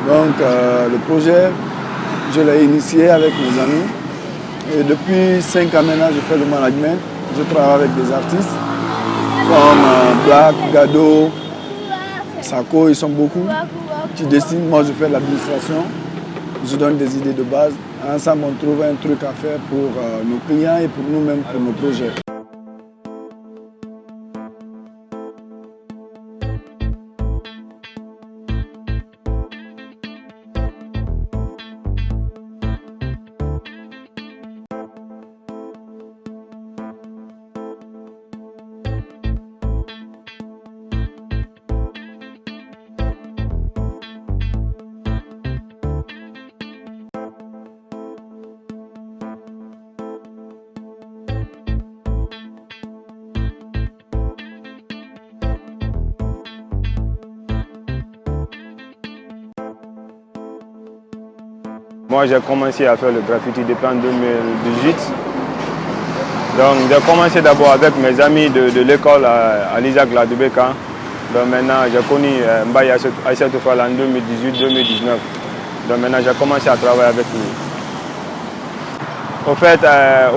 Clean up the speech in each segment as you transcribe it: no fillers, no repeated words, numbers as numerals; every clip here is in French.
Donc le projet, je l'ai initié avec mes amis. Et depuis 5 ans maintenant, je fais le management. Je travaille avec des artistes comme Black, Gado, Sako, ils sont beaucoup. Qui dessinent, moi je fais l'administration. Je donne des idées de base. Ensemble, on trouve un truc à faire pour nos clients et pour nous-mêmes, pour nos projets. Moi, j'ai commencé à faire le graffiti depuis en 2018. Donc, j'ai commencé d'abord avec mes amis de l'école à l'Isaac Ladubeka. Donc, maintenant, j'ai connu Mbaye Aïssatou Fall en 2018-2019. Donc, maintenant, j'ai commencé à travailler avec lui. Au fait,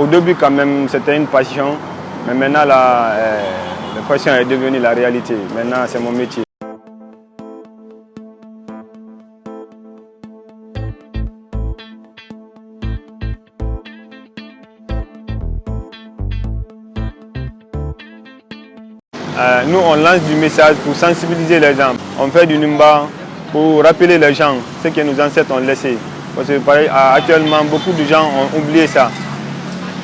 au début, quand même, c'était une passion. Mais maintenant, la passion est devenue la réalité. Maintenant, c'est mon métier. Nous, on lance du message pour sensibiliser les gens. On fait du Numba pour rappeler les gens ce que nos ancêtres ont laissé. Parce que pareil, actuellement, beaucoup de gens ont oublié ça.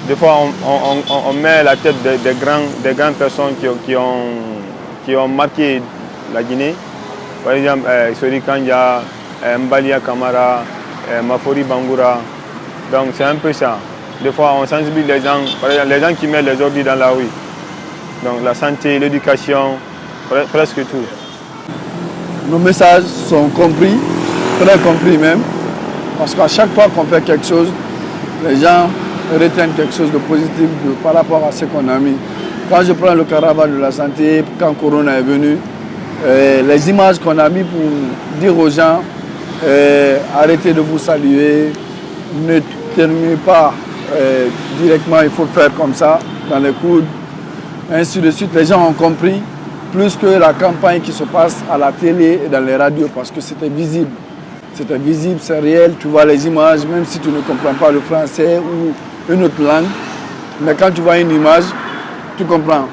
Des fois, on met la tête des grandes personnes qui ont marqué la Guinée. Par exemple, Sori Kanja, Mbalia Kamara, Mafori Bangoura. Donc, c'est un peu ça. Des fois, on sensibilise les gens. Par exemple, les gens qui mettent les ordures dans la rue. Donc la santé, l'éducation, presque tout. Nos messages sont compris, très compris même, parce qu'à chaque fois qu'on fait quelque chose, les gens retiennent quelque chose de positif par rapport à ce qu'on a mis. Quand je prends le caravane de la santé, quand Corona est venu, les images qu'on a mis pour dire aux gens, arrêtez de vous saluer, ne terminez pas directement, il faut faire comme ça, dans les coudes. Ainsi de suite, les gens ont compris plus que la campagne qui se passe à la télé et dans les radios parce que c'était visible. C'était visible, c'est réel, tu vois les images, même si tu ne comprends pas le français ou une autre langue. Mais quand tu vois une image, tu comprends.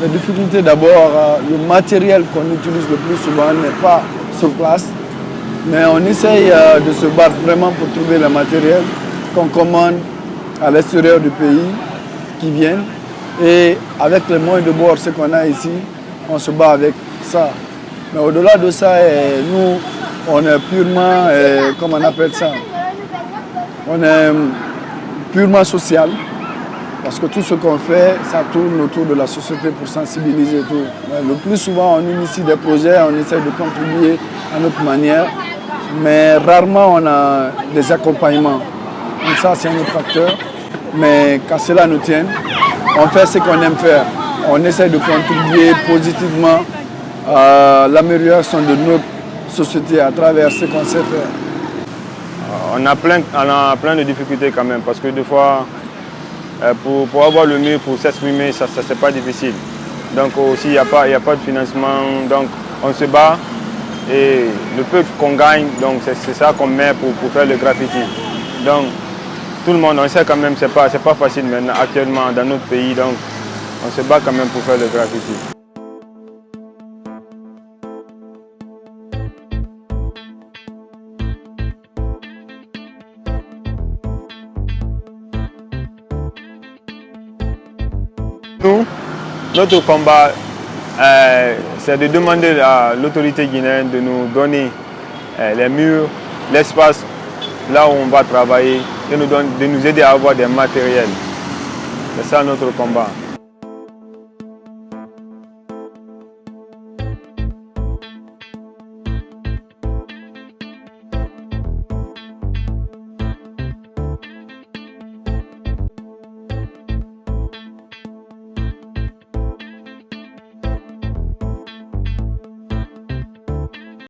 La difficulté d'abord, le matériel qu'on utilise le plus souvent n'est pas sur place, mais on essaye de se battre vraiment pour trouver le matériel qu'on commande à l'extérieur du pays, qui viennent. Et avec les moyens de bord, ce qu'on a ici, on se bat avec ça. Mais au-delà de ça, nous, on est purement, comment on appelle ça, on est purement social. Parce que tout ce qu'on fait, ça tourne autour de la société pour sensibiliser tout. Le plus souvent, on initie des projets, on essaie de contribuer à notre manière, mais rarement on a des accompagnements. Donc ça, c'est un autre facteur. Mais quand cela nous tient, on fait ce qu'on aime faire. On essaie de contribuer positivement à l'amélioration de notre société à travers ce qu'on sait faire. On a plein de difficultés quand même, parce que des fois, pour avoir le mieux, pour s'exprimer, ça c'est pas difficile. Donc aussi, il n'y a pas de financement, donc on se bat et le peu qu'on gagne, donc c'est ça qu'on met pour faire le graffiti. Donc tout le monde, on sait quand même, c'est pas facile maintenant actuellement dans notre pays, donc on se bat quand même pour faire le graffiti. Nous, notre combat, c'est de demander à l'autorité guinéenne de nous donner les murs, l'espace là où on va travailler, de nous aider à avoir des matériels. C'est ça notre combat.